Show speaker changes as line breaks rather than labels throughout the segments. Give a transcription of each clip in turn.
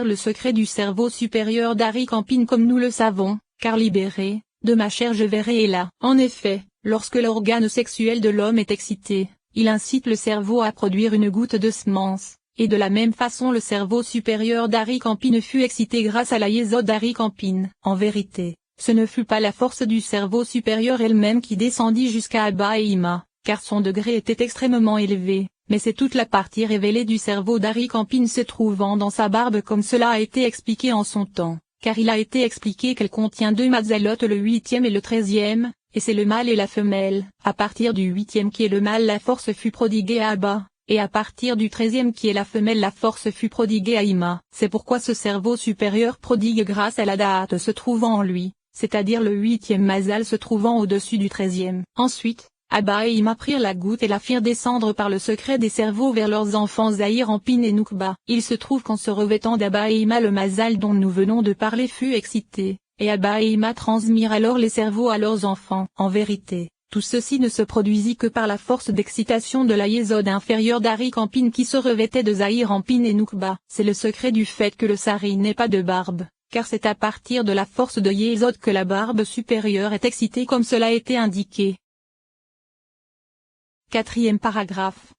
le secret du cerveau supérieur d'Ari Campin comme nous le savons, car libéré, de ma chair je verrai est là. En effet, lorsque l'organe sexuel de l'homme est excité, il incite le cerveau à produire une goutte de semence, et de la même façon le cerveau supérieur d'Ari Campin fut excité grâce à la yésode d'Ari Campin. En vérité, ce ne fut pas la force du cerveau supérieur elle-même qui descendit jusqu'à Abba et Ima, car son degré était extrêmement élevé, mais c'est toute la partie révélée du cerveau d'Ari Campin se trouvant dans sa barbe comme cela a été expliqué en son temps, car il a été expliqué qu'elle contient deux mazalotes le 8e et le 13e, et c'est le mâle et la femelle. À partir du 8e qui est le mâle la force fut prodiguée à Abba, et à partir du 13e qui est la femelle la force fut prodiguée à Ima. C'est pourquoi ce cerveau supérieur prodigue grâce à la date se trouvant en lui, c'est-à-dire le 8e mazal se trouvant au-dessus du 13e. Ensuite, Abba et Ima prirent la goutte et la firent descendre par le secret des cerveaux vers leurs enfants Zahir Ampin et Noukba. Il se trouve qu'en se revêtant d'Abba et Ima le mazal dont nous venons de parler fut excité, et Abba et Ima transmirent alors les cerveaux à leurs enfants. En vérité, tout ceci ne se produisit que par la force d'excitation de la yésode inférieure d'Ari Campin qui se revêtait de Zahir Ampin et Noukba. C'est le secret du fait que le sari n'ait pas de barbe, car c'est à partir de la force de yésode que la barbe supérieure est excitée comme cela a été indiqué. Quatrième paragraphe.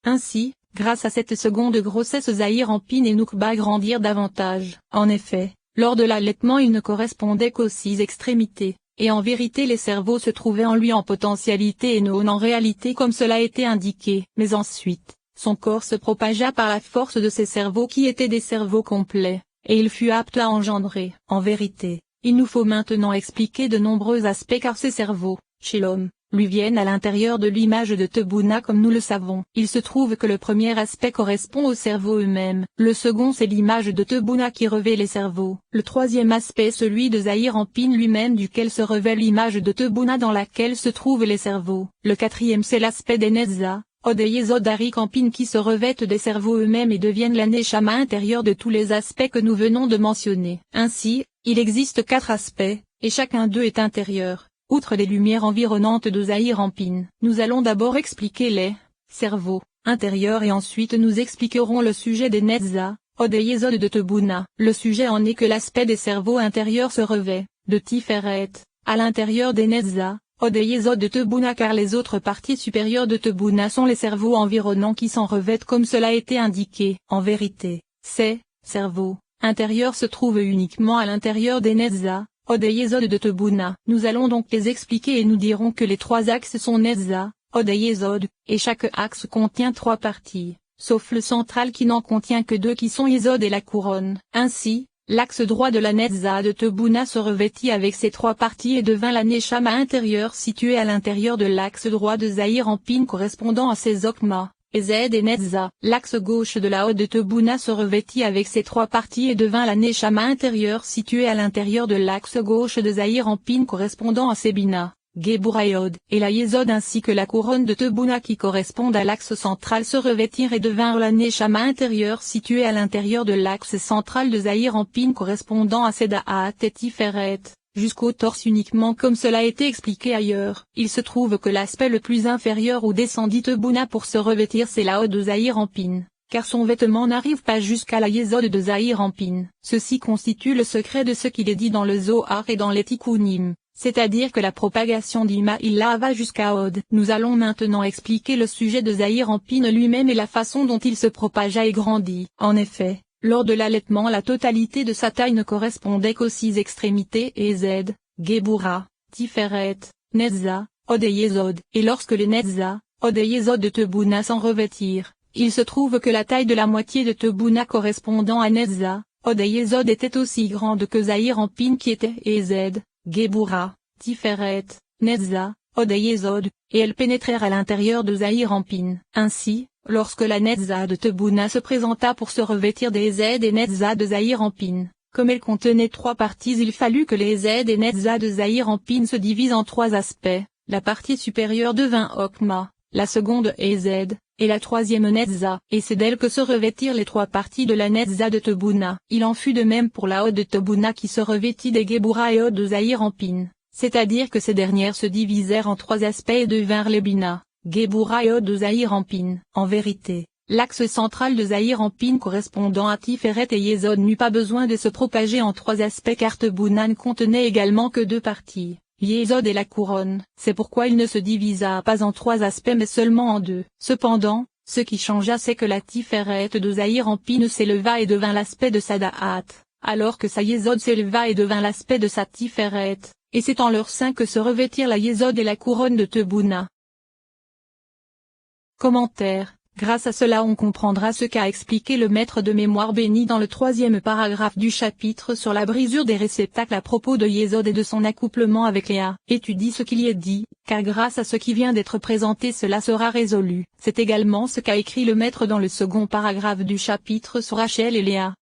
Ainsi, grâce à cette seconde grossesse Zahir Ampin et Noukba grandirent davantage. En effet, lors de l'allaitement il ne correspondait qu'aux 6 extrémités, et en vérité les cerveaux se trouvaient en lui en potentialité et non en réalité comme cela a été indiqué. Mais ensuite, son corps se propagea par la force de ces cerveaux qui étaient des cerveaux complets, et il fut apte à engendrer. En vérité, il nous faut maintenant expliquer de nombreux aspects car ces cerveaux, chez l'homme, lui viennent à l'intérieur de l'image de Tebuna comme nous le savons. Il se trouve que le premier aspect correspond aux cerveaux eux-mêmes, le second c'est l'image de Tebuna qui revêt les cerveaux, le troisième aspect celui de Zahir Ampin lui-même duquel se revêt l'image de Tebuna dans laquelle se trouvent les cerveaux, le quatrième c'est l'aspect des Netza, Od et Yesod d'Ari Campin qui se revêtent des cerveaux eux-mêmes et deviennent la Neshama intérieure de tous les aspects que nous venons de mentionner. Ainsi, il existe 4 aspects, et chacun d'eux est intérieur. Outre les lumières environnantes de Zahir Ampin, nous allons d'abord expliquer les cerveaux intérieurs et ensuite nous expliquerons le sujet des Netza, Od et Yesod de Tebuna. Le sujet en est que l'aspect des cerveaux intérieurs se revêt, de Tiferet, à l'intérieur des Netza, Od et Yesod de Tebuna car les autres parties supérieures de Tebuna sont les cerveaux environnants qui s'en revêtent comme cela a été indiqué. En vérité, ces cerveaux intérieurs se trouvent uniquement à l'intérieur des Netza, Od et Yesod de Tebuna. Nous allons donc les expliquer et nous dirons que les 3 axes sont Netza, Od et Yesod, et chaque axe contient 3 parties, sauf le central qui n'en contient que 2 qui sont Yesod et la couronne. Ainsi, l'axe droit de la Netza de Tebuna se revêtit avec ses 3 parties et devint la Neshama intérieure située à l'intérieur de l'axe droit de Zahir Ampin correspondant à ses Okma, Ezed et Netza. L'axe gauche de la Od de Tebuna se revêtit avec ses 3 parties et devint la Neshama intérieure située à l'intérieur de l'axe gauche de Zahir Ampin correspondant à ses Bina, Gebura et Od, et la Yesod ainsi que la couronne de Tebuna qui correspondent à l'axe central se revêtirent et devinrent la Neshama intérieure située à l'intérieur de l'axe central de Zahir Ampin correspondant à ses Da'at et Tiferet, jusqu'au torse uniquement comme cela a été expliqué ailleurs. Il se trouve que l'aspect le plus inférieur où descendit Tebuna pour se revêtir c'est la Od de Zahir Ampin, car son vêtement n'arrive pas jusqu'à la Yesod de Zahir Ampin. Ceci constitue le secret de ce qu'il est dit dans le Zohar et dans les Tikkunim, c'est-à-dire que la propagation d'Ima Illa va jusqu'à Od. Nous allons maintenant expliquer le sujet de Zahir Ampin lui-même et la façon dont il se propagea et grandit. En effet, lors de l'allaitement la totalité de sa taille ne correspondait qu'aux 6 extrémités Ezed, Gebura, Tiferet, Netza, Od et Yesod. Et lorsque les Netza, Od et Yesod de Tebuna s'en revêtirent, il se trouve que la taille de la moitié de Tebuna correspondant à Netza, Od et Yesod était aussi grande que Zahir Ampin qui était Ezed, Gebura, Tiferet, Netza, Od et Yesod, et elles pénétrèrent à l'intérieur de Zahir Ampin. Ainsi, lorsque la Netza de Tebuna se présenta pour se revêtir des Ezed et Netza de Zahir Ampin, comme elle contenait 3 parties il fallut que les Ezed et Netza de Zahir Ampin se divisent en 3 aspects, la partie supérieure devint Okma, la seconde Ezed, et la troisième Netza, et c'est d'elle que se revêtirent les 3 parties de la Netza de Tebuna. Il en fut de même pour la Od de Tebuna qui se revêtit des Gebura et Od de Zahir Ampin, c'est-à-dire que ces dernières se divisèrent en 3 aspects et devinrent les Bina, Gebura et Od de Zahir Ampin. En vérité, L'axe central de Zahir-en-Pin correspondant à Tiferet et Yesod n'eut pas besoin de se propager en trois aspects car Tebuna ne contenait également que deux parties, Yesod et la couronne. C'est pourquoi il ne se divisa pas en trois aspects mais seulement en deux. Cependant, ce qui changea c'est que la Tiferet de Zahir-en-Pin s'éleva et devint l'aspect de sa Da'at, alors que sa Yesod s'éleva et devint l'aspect de sa Tiferet, et c'est en leur sein que se revêtirent la Yesod et la couronne de Tebuna. Commentaire. Grâce à cela on comprendra ce qu'a expliqué le maître de mémoire béni dans le troisième paragraphe du chapitre sur la brisure des réceptacles à propos de Yesod et de son accouplement avec Léa. Étudie ce qu'il y est dit, car grâce à ce qui vient d'être présenté cela sera résolu. C'est également ce qu'a écrit le maître dans le second paragraphe du chapitre sur Rachel et Léa.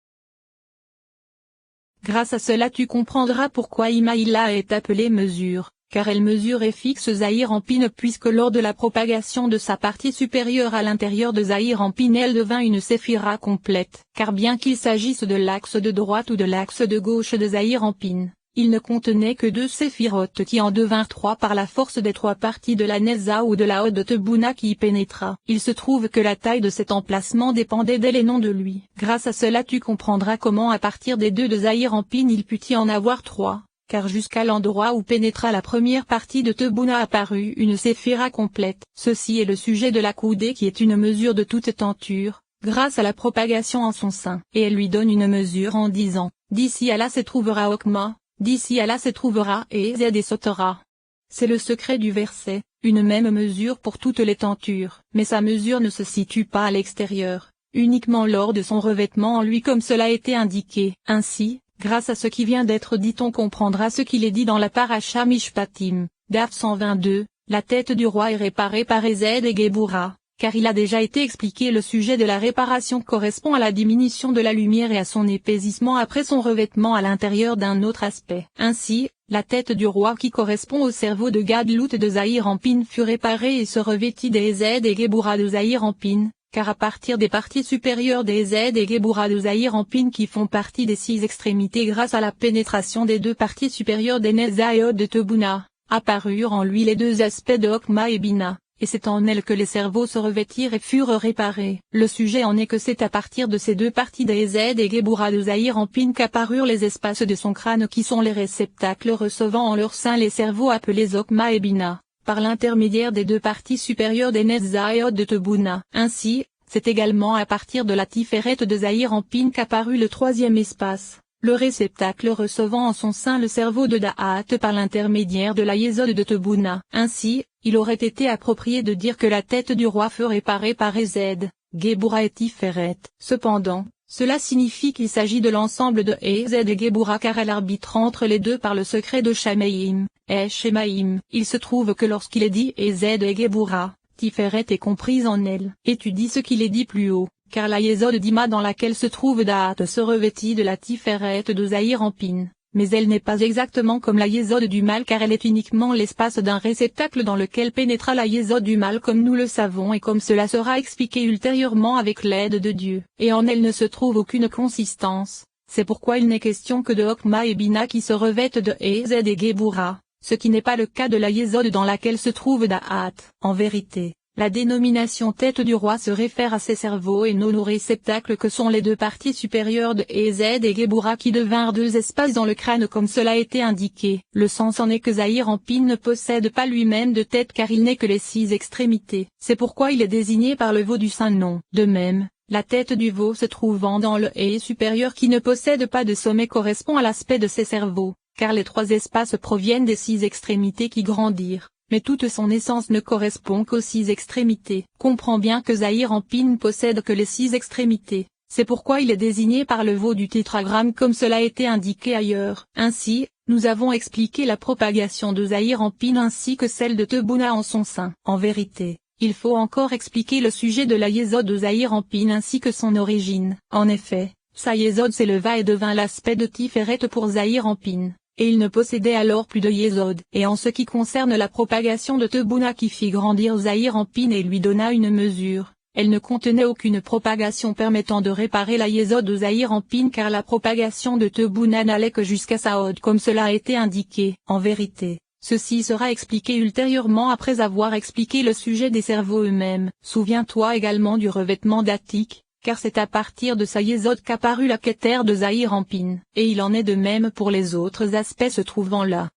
Grâce à cela tu comprendras pourquoi Imaïla est appelée mesure, car elle mesure et fixe Zahir-en-Pin puisque lors de la propagation de sa partie supérieure à l'intérieur de Zahir-en-Pin elle devint une séphira complète, car bien qu'il s'agisse de l'axe de droite ou de l'axe de gauche de Zahir-en-Pin, il ne contenait que deux séphirotes qui en devinrent trois par la force des trois parties de la Neza ou de la Hod de Tebuna qui y pénétra. Il se trouve que la taille de cet emplacement dépendait d'elle et non de lui. Grâce à cela tu comprendras comment à partir des deux de Zahir-en-Pin il put y en avoir trois. Car jusqu'à l'endroit où pénétra la première partie de Tebuna apparut une séphira complète. Ceci est le sujet de la coudée qui est une mesure de toute tenture, grâce à la propagation en son sein. Et elle lui donne une mesure en disant, d'ici à là se trouvera Okma, d'ici à là se trouvera Ezed et Sotera. C'est le secret du verset, une même mesure pour toutes les tentures. Mais sa mesure ne se situe pas à l'extérieur, uniquement lors de son revêtement en lui comme cela a été indiqué. Ainsi, grâce à ce qui vient d'être dit on comprendra ce qu'il est dit dans la Parasha Mishpatim, Daf 122, la tête du roi est réparée par Ezed et Gebura, car il a déjà été expliqué le sujet de la réparation correspond à la diminution de la lumière et à son épaississement après son revêtement à l'intérieur d'un autre aspect. Ainsi, la tête du roi qui correspond au cerveau de Gadlut et de Zahir-en-Pin fut réparée et se revêtit des Ezed et Gebura de Zahir-en-Pin. Car à partir des parties supérieures des Ezed et Gebura de Zahir-en-Pin qui font partie des six extrémités grâce à la pénétration des deux parties supérieures des Neza et Hod de Tebuna, apparurent en lui les deux aspects de Okma et Bina, et c'est en elles que les cerveaux se revêtirent et furent réparés. Le sujet en est que c'est à partir de ces deux parties des Ezed et Gebura de Zahir-en-Pin qu'apparurent les espaces de son crâne qui sont les réceptacles recevant en leur sein les cerveaux appelés Okma et Bina, par l'intermédiaire des deux parties supérieures des Neza et Hod de Tebuna. Ainsi, c'est également à partir de la Tiferet de Zahir-en-Pin qu'apparut le troisième espace, le réceptacle recevant en son sein le cerveau de Da'at par l'intermédiaire de la Yesod de Tebuna. Ainsi, il aurait été approprié de dire que la tête du roi fut réparée par Ezed, Gebura et Tiferet. Cependant, cela signifie qu'il s'agit de l'ensemble de Ezed et Gebura car elle arbitre entre les deux par le secret de Shameim, et Shemaim. Il se trouve que lorsqu'il est dit Ezed et Gebura, Tiferet est comprise en elle. Étudie ce qu'il est dit plus haut, car la Yesod d'Ima dans laquelle se trouve Da'at se revêtit de la Tiferet de Zahir-en-Pin, mais elle n'est pas exactement comme la Yesod du mal car elle est uniquement l'espace d'un réceptacle dans lequel pénétra la Yesod du mal comme nous le savons et comme cela sera expliqué ultérieurement avec l'aide de Dieu. Et en elle ne se trouve aucune consistance, c'est pourquoi il n'est question que de Okma et Bina qui se revêtent de Ezed et Gebura. Ce qui n'est pas le cas de la Yesod dans laquelle se trouve Da'at. En vérité, la dénomination tête du roi se réfère à ses cerveaux et non aux réceptacles que sont les deux parties supérieures de Ezed et Gebura qui devinrent deux espaces dans le crâne comme cela a été indiqué. Le sens en est que Zahir-en-Pin ne possède pas lui-même de tête car il n'est que les six extrémités. C'est pourquoi il est désigné par le veau du saint nom. De même, la tête du veau se trouvant dans le haie supérieur qui ne possède pas de sommet correspond à l'aspect de ses cerveaux. Car les trois espaces proviennent des six extrémités qui grandirent, mais toute son essence ne correspond qu'aux six extrémités. Comprends bien que Zahir-en-Pin possède que les six extrémités, c'est pourquoi il est désigné par le veau du tétragramme comme cela a été indiqué ailleurs. Ainsi, nous avons expliqué la propagation de Zahir-en-Pin ainsi que celle de Tebuna en son sein. En vérité, il faut encore expliquer le sujet de la Yesod de Zahir-en-Pin ainsi que son origine. En effet, sa Yesod s'éleva et devint l'aspect de Tiferet pour Zahir-en-Pin. Et il ne possédait alors plus de Yesod. Et en ce qui concerne la propagation de Tebuna qui fit grandir Zahir-en-Pin et lui donna une mesure, elle ne contenait aucune propagation permettant de réparer la Yesod de Zahir-en-Pin car la propagation de Tebuna n'allait que jusqu'à sa Hod comme cela a été indiqué. En vérité, Ceci sera expliqué ultérieurement après avoir expliqué le sujet des cerveaux eux-mêmes. Souviens-toi également du revêtement d'Attique, car c'est à partir de sa yésod qu'apparut la Keter de Zahir-Anpin, et il en est de même pour les autres aspects se trouvant là.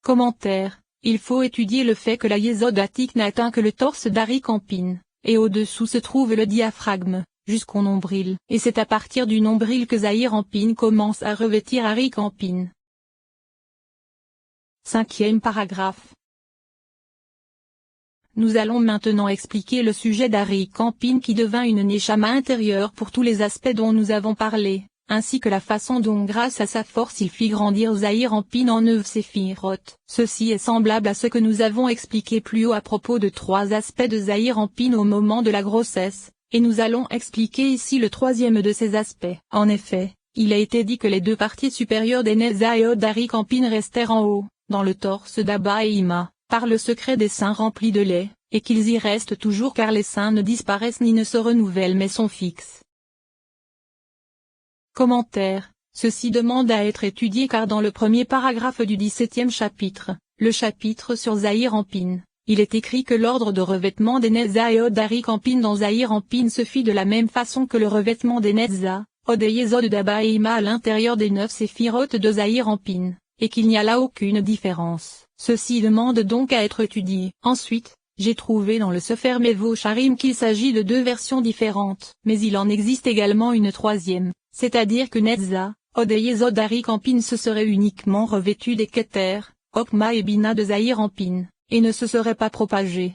Commentaire. Il faut étudier le fait que la yésod Attique n'atteint que le torse d'Arik-Anpin, et au-dessous se trouve le diaphragme, jusqu'au nombril, et c'est à partir du nombril que Zahir-Anpin commence à revêtir Arik-Anpin. 5e paragraphe. Nous allons maintenant expliquer le sujet d'Arik-Anpin qui devint une neshama intérieure pour tous les aspects dont nous avons parlé, ainsi que la façon dont grâce à sa force il fit grandir Zahir-Anpin en 9 séphiroth. Ceci est semblable à ce que nous avons expliqué plus haut à propos de 3 aspects de Zahir-Anpin au moment de la grossesse, et nous allons expliquer ici le 3e de ces aspects. En effet, il a été dit que les 2 parties supérieures des Nezaïod d'Arik-Anpin restèrent en haut, dans le torse d'Abba et Ima, par le secret des seins remplis de lait, et qu'ils y restent toujours car les seins ne disparaissent ni ne se renouvellent mais sont fixes. Commentaire. Ceci demande à être étudié car dans le premier paragraphe du 17e chapitre, le chapitre sur Zahir-Anpin, il est écrit que l'ordre de revêtement des Nezaïod d'Arik-Anpin dans Zahir-Anpin se fit de la même façon que le revêtement des Nezaïod et Yésod d'Abba et Ima à l'intérieur des 9 séphiroth de Zahir-Anpin, et qu'il n'y a là aucune différence. Ceci demande donc à être étudié. Ensuite, j'ai trouvé dans le Sefer Mevo Sharim qu'il s'agit de 2 versions différentes, mais il en existe également une 3e, c'est-à-dire que Nezaïod et Yésod d'Arik-Anpin se seraient uniquement revêtus des Keter, Okma et Bina de Zahir-Anpin, et ne se seraient pas propagés.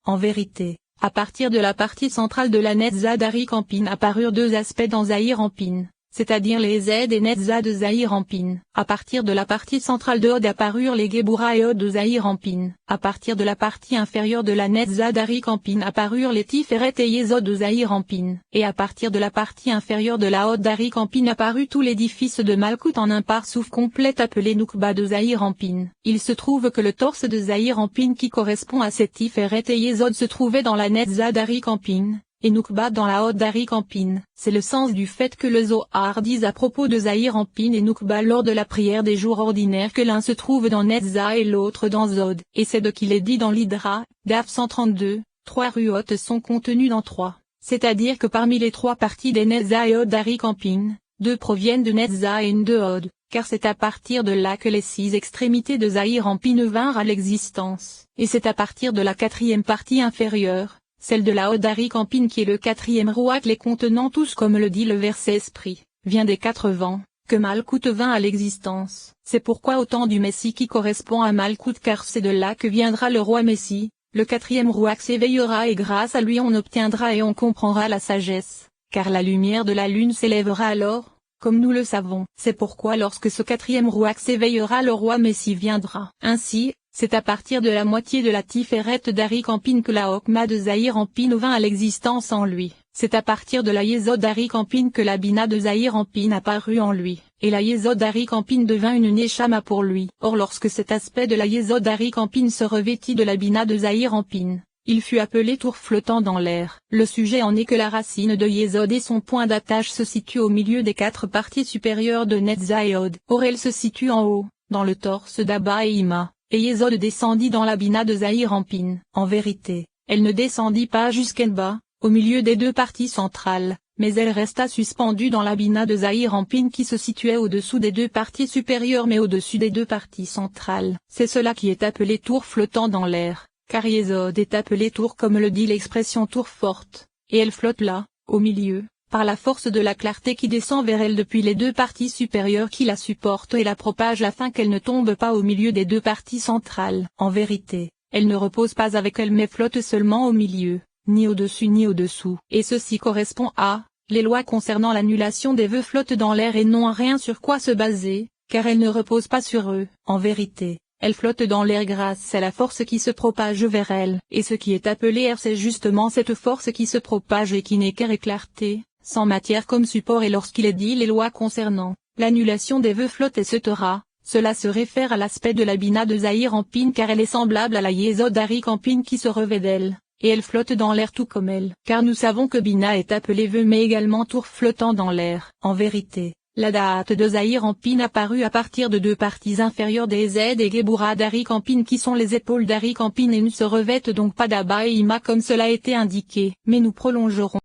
En vérité, à partir de la partie centrale de la Nezaïod d'Arik-Anpin apparurent 2 aspects dans Zahir-Anpin, c'est-à-dire les Z et Nezaïod de Zahir-Anpin. À partir de la partie centrale de Hod apparurent les Geburayod de Zahir-Anpin. À partir de la partie inférieure de la Nezaïod d'Arik-Anpin apparurent les Tiferet et Yésod de Zahir-Anpin. Et à partir de la partie inférieure de la Hod d'Arik-Anpin apparut tout l'édifice de Malkout en un parsouf complet appelé Nukba de Zahir-Anpin. Il se trouve que le torse de Zahir-Anpin qui correspond à ces Tiferet et Yésod se trouvait dans la Nezaïod d'Arik-Anpin, et Nukba dans la Hod d'Arik-Anpin. C'est le sens du fait que le Zohar dise à propos de Zahir-Anpin et Nukba lors de la prière des jours ordinaires que l'un se trouve dans Netza et l'autre dans Zod. Et c'est de qu'il est dit dans l'Hydra, Daf 132, 3 ruot sont contenues dans 3. C'est-à-dire que parmi les 3 parties des Netza et Hod d'Arik-Anpin, 2 proviennent de Netza et une de Hod, car c'est à partir de là que les 6 extrémités de Zahir-Anpin vinrent à l'existence. Et c'est à partir de la 4e partie inférieure, celle de la Hod d'Arik-Anpin qui est le 4e rouak les contenant tous comme le dit le verset esprit, vient des 4 vents, que Malkout vint à l'existence. C'est pourquoi au temps du Messie qui correspond à Malkout car c'est de là que viendra le roi Messie, le 4e rouak s'éveillera et grâce à lui on obtiendra et on comprendra la sagesse, car la lumière de la lune s'élèvera alors, comme nous le savons. C'est pourquoi lorsque ce 4e rouak s'éveillera le roi Messie viendra. Ainsi, c'est à partir de la moitié de la Tiferet d'Arik-Anpin que la Okma de Zahir-Anpin vint à l'existence en lui. C'est à partir de la Yésod d'Arik-Anpin que la Bina de Zahir-Anpin apparut en lui, et la Yésod d'Arik-Anpin devint une Neshama pour lui. Or lorsque cet aspect de la Yésod d'Arik-Anpin se revêtit de la Bina de Zahir-Anpin, il fut appelé tour flottant dans l'air. Le sujet en est que la racine de Yésod et son point d'attache se situent au milieu des 4 parties supérieures de Netza et Hod. Or elle se situe en haut, dans le torse d'Abba et Ima. Et Yésod descendit dans la Bina de Zahir-Anpin. En vérité, elle ne descendit pas jusqu'en bas, au milieu des 2 parties centrales, mais elle resta suspendue dans la Bina de Zahir-Anpin qui se situait au-dessous des 2 parties supérieures mais au-dessus des 2 parties centrales. C'est cela qui est appelé tour flottant dans l'air, car Yésod est appelé tour comme le dit l'expression tour forte, et elle flotte là, au milieu, par la force de la clarté qui descend vers elle depuis les 2 parties supérieures qui la supportent et la propagent afin qu'elle ne tombe pas au milieu des 2 parties centrales. En vérité, elle ne repose pas avec elle mais flotte seulement au milieu, ni au-dessus ni au-dessous. Et ceci correspond à, les lois concernant l'annulation des vœux flottent dans l'air et n'ont rien sur quoi se baser, car elle ne repose pas sur eux. En vérité, elle flotte dans l'air grâce à la force qui se propage vers elle. Et ce qui est appelé air c'est justement cette force qui se propage et qui n'est qu'air et clarté, sans matière comme support. Et lorsqu'il est dit les lois concernant l'annulation des vœux flotte et se Torah, cela se réfère à l'aspect de la Bina de Zahir-Anpin car elle est semblable à la Yésod d'Arik-Anpin qui se revêt d'elle, et elle flotte dans l'air tout comme elle. Car nous savons que Bina est appelée vœu mais également tour flottant dans l'air. En vérité, La date de Zahir Ampine apparut à partir de deux parties inférieures des aides et Gebura d'Arik Ampine qui sont les épaules d'Arik Ampine et ne se revêtent donc pas d'aba et ima comme cela a été indiqué. Mais nous prolongerons